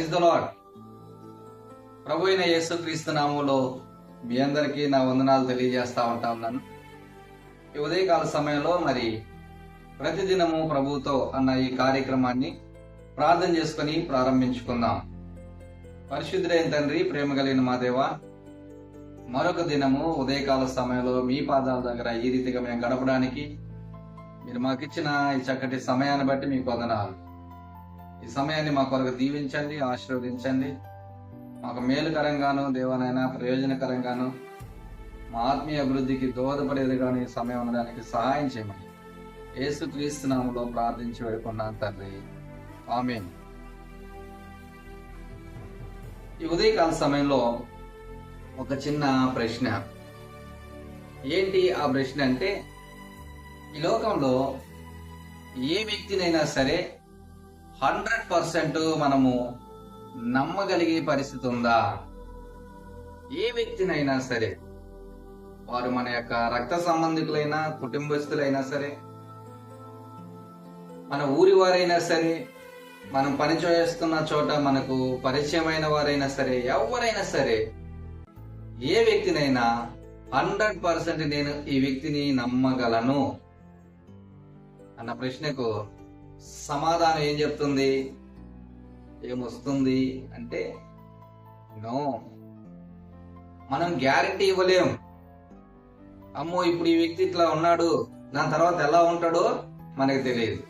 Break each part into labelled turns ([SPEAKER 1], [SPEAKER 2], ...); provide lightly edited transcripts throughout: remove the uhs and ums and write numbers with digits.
[SPEAKER 1] Praise the lord. ప్రభు అయిన యేసుక్రీస్తు నామములో మీ అందరికీ నా వందనాలు తెలియజేస్తా ఉన్నాను. ఈ ఉదయకాల సమయంలో ప్రతిదినము ప్రభువుతో అన్న ఈ కార్యక్రమాన్ని ప్రార్థన చేసుకుని ప్రారంభించుకుందాం. పరిశుద్ధుడైన తండ్రి, ప్రేమ కలిగిన మా దేవ, మరొక దినము ఉదయకాల సమయంలో మీ పాదాల దగ్గర ఈ రీతిగా మేము గడపడానికి మీరు మాకిచ్చిన ఈ చక్కటి సమయాన్ని బట్టి మీకు వందనాలు. ఈ సమయాన్ని మా కొరకు దీవించండి, ఆశీర్వదించండి. మాకు మేలుకరంగాను, దేవనైనా ప్రయోజనకరంగాను, మా ఆత్మీయ అభివృద్ధికి దోహదపడేదిగాను ఈ సమయం ఉండడానికి సహాయం చేయమని యేసుక్రీస్తు నామములో ప్రార్థించి వేడుకున్నాను తండ్రి, ఆమేన్. ఈ ఉదయకాల సమయంలో ఒక చిన్న ప్రశ్న. ఏంటి ఆ ప్రశ్న అంటే, ఈ లోకంలో ఏ వ్యక్తినైనా సరే 100% మనము నమ్మగలిగే పరిస్థితి ఉందా? ఏ వ్యక్తినైనా సరే, వారు మన యొక్క రక్త సంబంధికులైనా, కుటుంబస్తులైనా సరే, మన ఊరి వారైనా సరే, మనం పనిచేస్తున్న చోట మనకు పరిచయమైన వారైనా సరే, ఎవరైనా సరే, ఏ వ్యక్తినైనా 100% నేను ఈ వ్యక్తిని నమ్మగలను అన్న ప్రశ్నకు సమాధానం ఏం చెప్తుంది? ఏమొస్తుంది అంటే, నో. మనం గ్యారెంటీ ఇవ్వలేం. అమ్మో, ఇప్పుడు ఈ వ్యక్తి ఇట్లా ఉన్నాడు, దాని తర్వాత ఎలా ఉంటాడో మనకు తెలియదు.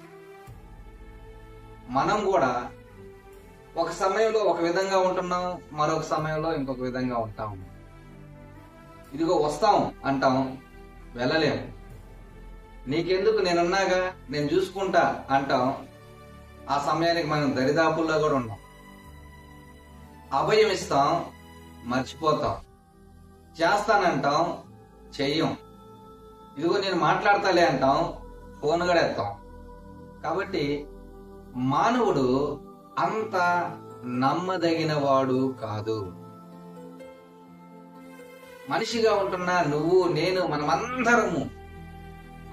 [SPEAKER 1] మనం కూడా ఒక సమయంలో ఒక విధంగా ఉంటున్నాం, మరొక సమయంలో ఇంకొక విధంగా ఉంటాం. ఇదిగో వస్తాం అంటాం, వెళ్ళలేం. నీకెందుకు, నేనున్నాగా, నేను చూసుకుంటా అంటాం. ఆ సమయానికి మనం దరిదాపుల్లో కూడా ఉన్నాం. అభయం ఇస్తాం, మర్చిపోతాం. చేస్తానంటాం, చెయ్యం. ఇదిగో నేను మాట్లాడతాలే అంటాం, ఫోన్ కూడా ఎత్తాం. కాబట్టి మానవుడు అంత నమ్మదగిన వాడు కాదు. మనిషిగా ఉంటున్న నువ్వు, నేను, మనమందరము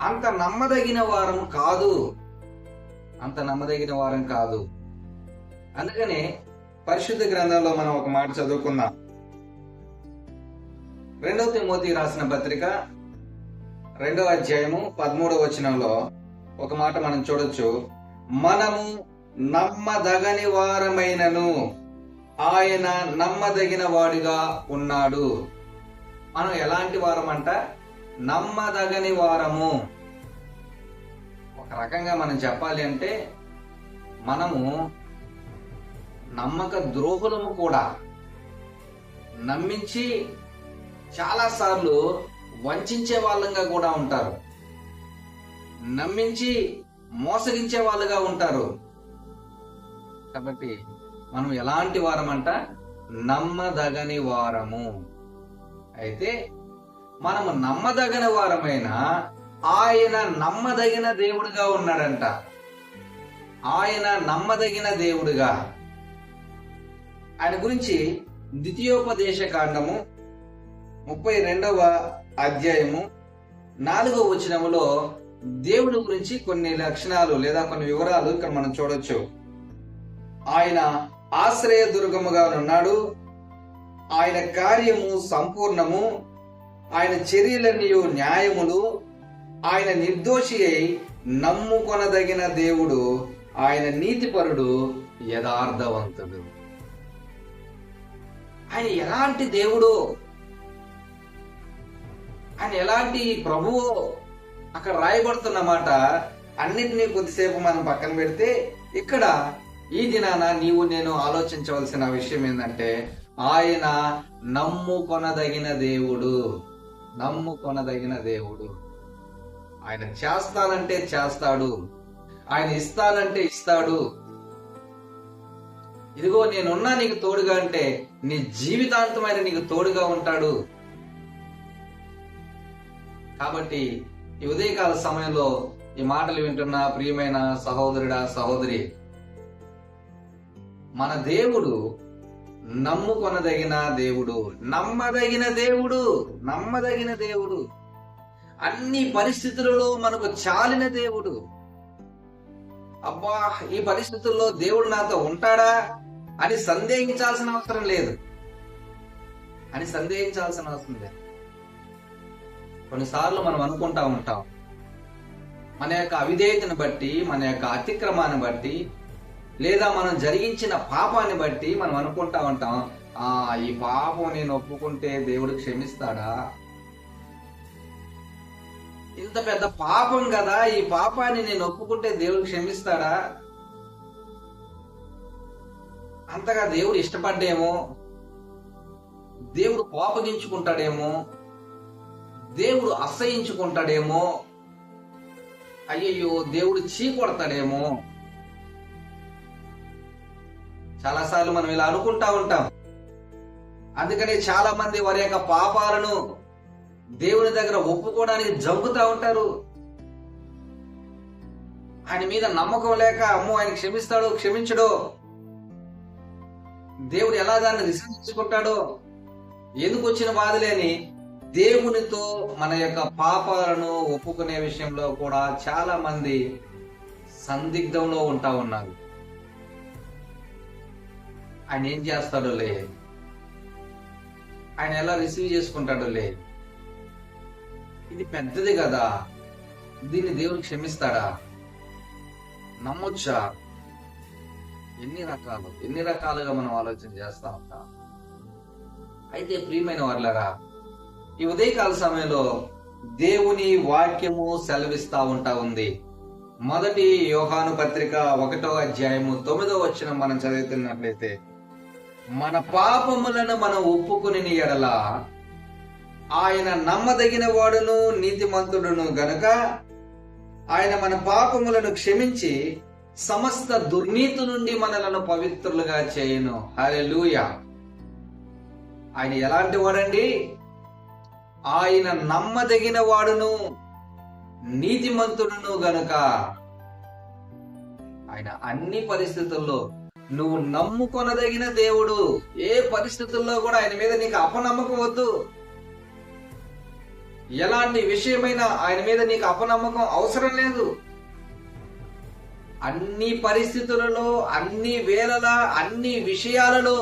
[SPEAKER 1] అంత నమ్మదగిన వారం కాదు. అంత నమ్మదగిన వారం కాదు. అందుకనే పరిశుద్ధ గ్రంథంలో మనం ఒక మాట చదువుకుందాం. 2 తిమోతి రాసిన పత్రిక 2వ అధ్యాయము 13వ వచనంలో ఒక మాట మనం చూడొచ్చు. మనము నమ్మదగని వారమైనను ఆయన నమ్మదగిన వాడిగా ఉన్నాడు. మనం ఎలాంటి వారం అంట? నమ్మదగని వారము. ఒక రకంగా మనం చెప్పాలి అంటే, మనము నమ్మక ద్రోహులము కూడా. నమ్మించి చాలాసార్లు వంచే వాళ్ళంగా కూడా ఉంటారు. నమ్మించి మోసగించే వాళ్ళుగా ఉంటారు. కాబట్టి మనం ఎలాంటి వారమంట? నమ్మదగని వారము. అయితే మనము నమ్మదగిన వారమైన ఆయన నమ్మదగిన దేవుడుగా ఉన్నాడంట. ఆయన నమ్మదగిన దేవుడుగా. ఆయన గురించి ద్వితీయోపదేశ కాండము 32వ అధ్యాయము 4వ వచనములో దేవుడి గురించి కొన్ని లక్షణాలు లేదా కొన్ని వివరాలు ఇక్కడ మనం చూడొచ్చు. ఆయన ఆశ్రయదుర్గముగా ఉన్నాడు. ఆయన కార్యము సంపూర్ణము. ఆయన చర్యలన్నీ న్యాయములు. ఆయన నిర్దోషి అయి నమ్ముకొనదగిన దేవుడు. ఆయన నీతిపరుడు, యథార్థవంతుడు. ఆయన ఎలాంటి దేవుడు, ఆయన ఎలాంటి ప్రభువో అక్కడ రాయబడుతున్న మాట అన్నిటినీ కొద్దిసేపు మనం పక్కన పెడితే, ఇక్కడ ఈ దినాన నీవు నేను ఆలోచించవలసిన విషయం ఏంటంటే, ఆయన నమ్ముకొనదగిన దేవుడు. నమ్ముకొనదగిన దేవుడు. ఆయన చేస్తానంటే చేస్తాడు. ఆయన ఇస్తానంటే ఇస్తాడు. ఇదిగో నేనున్నా నీకు తోడుగా అంటే నీ జీవితాంతమైన నీకు తోడుగా ఉంటాడు. కాబట్టి ఈ ఉదయకాల సమయంలో ఈ మాటలు వింటున్న ప్రియమైన సహోదరుడా, సహోదరి, మన దేవుడు నమ్ముకొనదగిన దేవుడు, నమ్మదగిన దేవుడు, నమ్మదగిన దేవుడు. అన్ని పరిస్థితులలో మనకు చాలిన దేవుడు. అబ్బా, ఈ పరిస్థితుల్లో దేవుడు నాతో ఉంటాడా అని సందేహించాల్సిన అవసరం లేదు. కొన్నిసార్లు మనం అనుకుంటా ఉంటాం, మన యొక్క అవిధేయతను బట్టి, మన యొక్క అతిక్రమాన్ని బట్టి, లేదా మనం జరిగించిన పాపాన్ని బట్టి మనం అనుకుంటా ఉంటాం, ఈ పాపం నేను ఒప్పుకుంటే దేవుడు క్షమిస్తాడా? ఇంత పెద్ద పాపం కదా, ఈ పాపాన్ని నేను ఒప్పుకుంటే దేవుడు క్షమిస్తాడా? అంతగా దేవుడు ఇష్టపడ్డేమో, దేవుడు కోపగించుకుంటాడేమో, దేవుడు అసహించుకుంటాడేమో, అయ్యయ్యో దేవుడు చీకొడతాడేమో. చాలాసార్లు మనం ఇలా అనుకుంటా ఉంటాం. అందుకని చాలా మంది వారి యొక్క పాపాలను దేవుని దగ్గర ఒప్పుకోవడానికి జంకుతా ఉంటారు. ఆయన మీద నమ్మకం లేక, అమ్మో ఆయన క్షమిస్తాడో క్షమించడో, దేవుడు ఎలా దాన్ని రిసీవ్ చేసుకుంటాడో, ఎందుకు వచ్చిన బాధలేని దేవునితో మన యొక్క పాపాలను ఒప్పుకునే విషయంలో కూడా చాలా మంది సందిగ్ధంలో ఉంటా ఉన్నారు. ఆయన ఏం చేస్తాడో లే, ఆయన ఎలా రిసీవ్ చేసుకుంటాడో లే, ఇది పెద్దది కదా, దీన్ని దేవుడు క్షమిస్తాడా, నమ్మొచ్చా? ఎన్ని రకాలుగా మనం ఆలోచన చేస్తా ఉంటాం. అయితే ప్రియమైన వారులారా, ఈ ఉదయకాల సమయంలో దేవుని వాక్యము సెలవిస్తా ఉంది. మొదటి యోహాను పత్రిక 1వ అధ్యాయము 9వ వచనం మనం చదువుతున్నట్లయితే, మన పాపములను మనం ఒప్పుకుని ఎడల ఆయన నమ్మదగిన వాడును నీతిమంతుడును గనుక ఆయన మన పాపములను క్షమించి సమస్త దుర్నీతి నుండి మనలను పవిత్రులుగా చేయును. హల్లెలూయా. ఆయన ఎలాంటి వాడండి? ఆయన నమ్మదగిన వాడును నీతిమంతుడును గనుక ఆయన అన్ని పరిస్థితుల్లో నువ్వు నమ్ముకొనదగిన దేవుడు. ఏ పరిస్థితుల్లో కూడా ఆయన మీద నీకు అపనమ్మకం వద్దు. ఎలాంటి విషయమైనా ఆయన మీద నీకు అపనమ్మకం అవసరం లేదు. అన్ని పరిస్థితులలో, అన్ని వేళలా, అన్ని విషయాలలో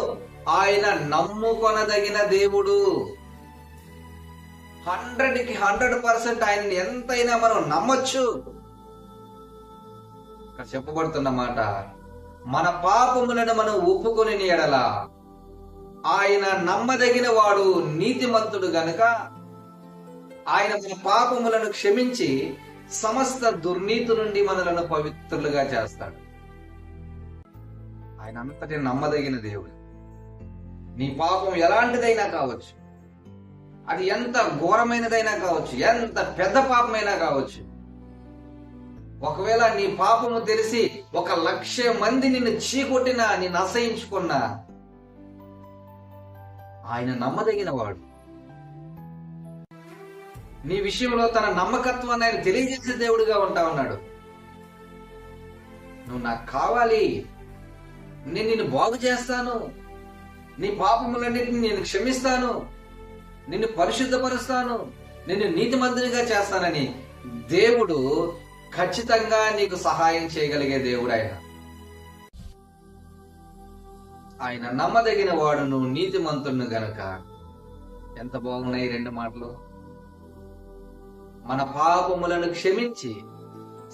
[SPEAKER 1] ఆయన నమ్ముకొనదగిన దేవుడు. 100కి 100% ఆయన్ని ఎంతైనా మనం నమ్మొచ్చు. ఇక్కడ చెప్పబడుతున్న మాట, మన పాపములను మనం ఒప్పుకొని ఎడల ఆయన నమ్మదగిన వాడు నీతిమంతుడు గనుక ఆయన మన పాపములను క్షమించి సమస్త దుర్నీతి నుండి మనలను పవిత్రులుగా చేస్తాడు. ఆయన అంతటి నమ్మదగిన దేవుడు. నీ పాపం ఎలాంటిదైనా కావచ్చు, అది ఎంత ఘోరమైనదైనా కావచ్చు, ఎంత పెద్ద పాపమైనా కావచ్చు. ఒకవేళ నీ పాపము తెలిసి 1,00,000 మంది నిన్ను చీకొట్టినా, నిన్ను అసహించుకున్నా, ఆయన నమ్మదగిన వాడు. నీ విషయంలో తన నమ్మకత్వాన్ని ఆయన తెలియజేసే దేవుడుగా ఉంటా ఉన్నాడు. నువ్వు నాకు కావాలి, నేను నిన్ను బాగు చేస్తాను, నీ పాపములన్నిటిని నేను క్షమిస్తాను, నిన్ను పరిశుద్ధపరుస్తాను, నిన్ను నీతిమంతునిగా చేస్తానని దేవుడు ఖచ్చితంగా నీకు సహాయం చేయగలిగే దేవుడు ఆయన. ఆయన నమ్మదగిన వాడును నీతిమంతును గనక. ఎంత బాగున్నాయి 2 మాటలు. మన పాపములను క్షమించి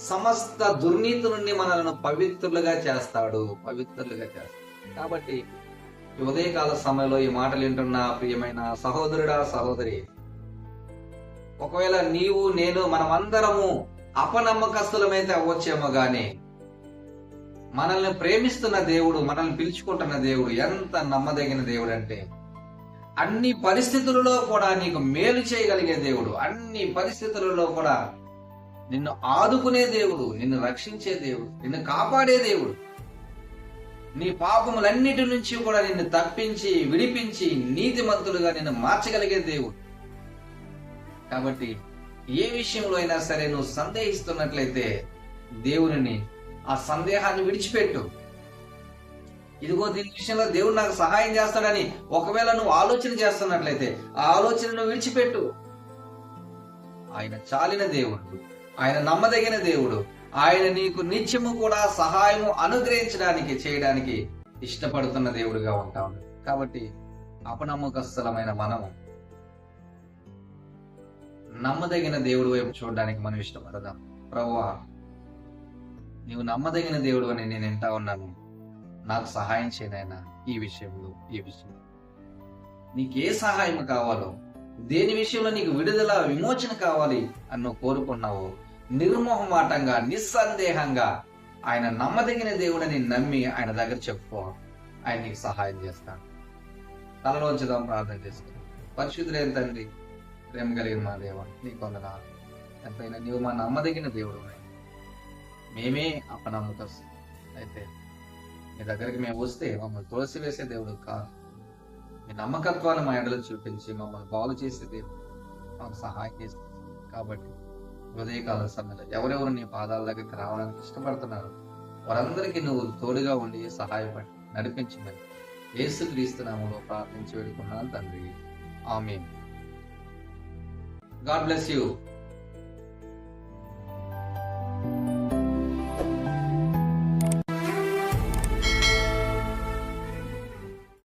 [SPEAKER 1] సమస్త దుర్నీతి నుండి మనలను పవిత్రులుగా చేస్తాడు. కాబట్టి ఈ ఉదయకాల సమయంలో ఈ మాటలు వింటున్న ప్రియమైన సహోదరుడా, సహోదరి, ఒకవేళ నీవు నేను మనమందరము అపనమ్మకస్తులమైతే అవ్వచ్చేమో గాని మనల్ని ప్రేమిస్తున్న దేవుడు, మనల్ని పిలుచుకుంటున్న దేవుడు ఎంత నమ్మదగిన దేవుడు అంటే, అన్ని పరిస్థితులలో కూడా నీకు మేలు చేయగలిగే దేవుడు, అన్ని పరిస్థితులలో కూడా నిన్ను ఆదుకునే దేవుడు, నిన్ను రక్షించే దేవుడు, నిన్ను కాపాడే దేవుడు, నీ పాపములన్నిటి నుంచి కూడా నిన్ను తప్పించి విడిపించి నీతిమంతులుగా నిన్ను మార్చగలిగే దేవుడు. కాబట్టి ఏ విషయంలో అయినా సరే నువ్వు సందేహిస్తున్నట్లయితే దేవుని ఆ సందేహాన్ని విడిచిపెట్టు. ఇదిగో దీని విషయంలో దేవుడు నాకు సహాయం చేస్తాడని ఒకవేళ నువ్వు ఆలోచన చేస్తున్నట్లయితే ఆ ఆలోచనను విడిచిపెట్టు. ఆయన చాలిన దేవుడు, ఆయన నమ్మదగిన దేవుడు, ఆయన నీకు నిత్యము కూడా సహాయము అనుగ్రహించడానికి చేయడానికి ఇష్టపడుతున్న దేవుడిగా ఉంటా ఉన్నాడు. కాబట్టి అపనమ్మకస్తులమైన మనము నమ్మదగిన దేవుడి వైపు చూడడానికి మనం ఇష్టపడదాం. ప్రభువా, నీవు నమ్మదగిన దేవుడు అని నేను వింటా ఉన్నాను, నాకు సహాయం చేయనైనా ఈ విషయంలో నీకే సహాయం కావాలో, దేని విషయంలో నీకు విడుదల విమోచన కావాలి అని నువ్వు కోరుకున్నావు, నిర్మోహమాటంగా నిస్సందేహంగా ఆయన నమ్మదగిన దేవుడని నమ్మి ఆయన దగ్గర చెప్పుకో, ఆయన నీకు సహాయం చేస్తాడు. తలలోంచుదాం, ప్రార్థన చేసుకుని. పరిశుద్ధులైన తండ్రి, ప్రేమ కలిగిన మా దేవ, నీకు వందనాలు. ఎంతైనా నీవు మా నమ్మదగిన దేవుడు, మేమే అపనమ్మకస్తు అయితే మీ దగ్గరికి మేము వస్తే మమ్మల్ని తోసివేసే దేవుడు కాదు. మీ నమ్మకత్వాన్ని మా ఎడలో చూపించి మమ్మల్ని బాగు చేసే దేవుడు, మాకు సహాయం చేస్తుంది. కాబట్టి ఉదయకాల సమయంలో ఎవరెవరు నీ పాదాల దగ్గరికి రావడానికి ఇష్టపడుతున్నారు వారందరికీ నువ్వు తోడుగా ఉండి సహాయపడి నడిపించమని యేసుక్రీస్తు నామములో ప్రార్థించి వేడుకున్నాను తండ్రి. ఆమేన్. God bless you.